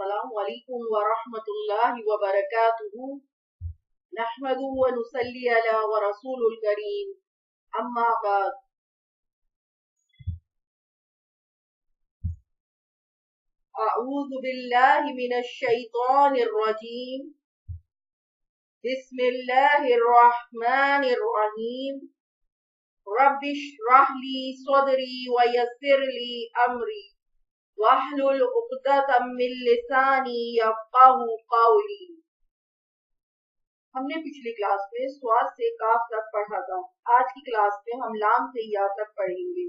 अस्सलामु अलैकुम व रहमतुल्लाहि व बरकातुहू नहमदु व नुसल्ली अला व रसूलुल करीम अम्मा बाद अऊज़ु बिल्लाहि मिनश शैतानिर रजीम बिस्मिल्लाहिर रहमानिर रहीम रब्बिश्रह ली सदरी व यस्सिर ली अमरी वहलुल उक़दतम मिन लिसानी यफ़क़हू क़ौली। हमने पिछली क्लास में स्वाद से काफ तक पढ़ा था। आज की क्लास में हम लाम से या तक पढ़ेंगे।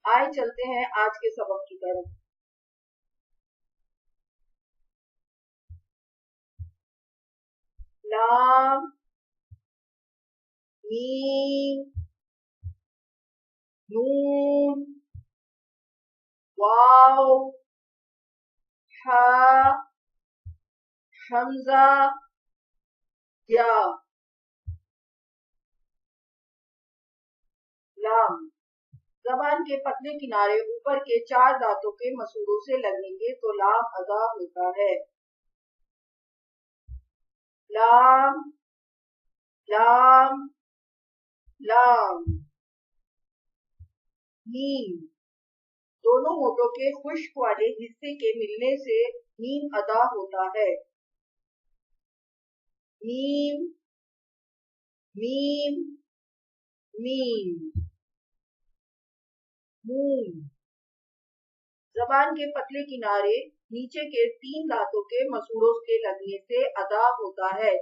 आए चलते हैं आज के सबक की तरफ। लाम, मीम, नून, वाव, हा, हमजा, या। लाम ज़बान के पतले किनारे ऊपर के 4 दांतों के मसूड़ों से लगेंगे तो लाम अदा होता है। लाम लाम लाम। मीम दोनों होठों के खुश्क वाले हिस्से के मिलने से मीम अदा होता है। Meme meme meme. मून ज़बान के पतले किनारे नीचे के 3 दांतों के मसूड़ों के लगने से अदा होता है।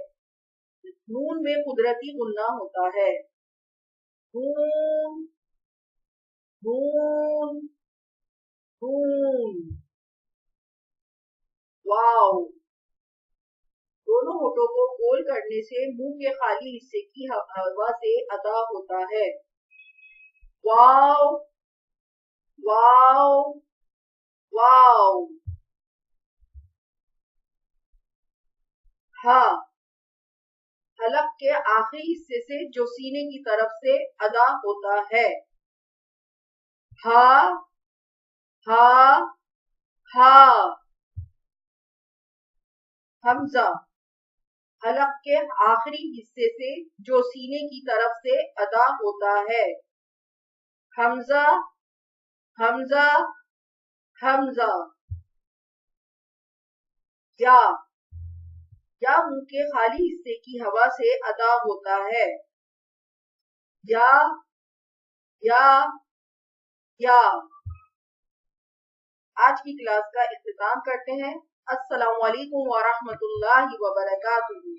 नून में कुदरती गुन्ना होता है। नून नून नून। वाव दोनों होठों को गोल करने से मुंह के खाली हिस्से की हवा से अदा होता है। वाव वाव वाव। हा हलक के आखिरी हिस्से से जो सीने की तरफ से अदा होता है। हा हा हा। हमजा हलक के आखिरी हिस्से से जो सीने की तरफ से अदा होता है। हमजा हमजा हमजा। या मुंह के खाली हिस्से की हवा से अदा होता है। या या या। आज की क्लास का इख्तिताम करते हैं। अस्सलामु अलैकुम व रहमतुल्लाहि व बरकातुहू।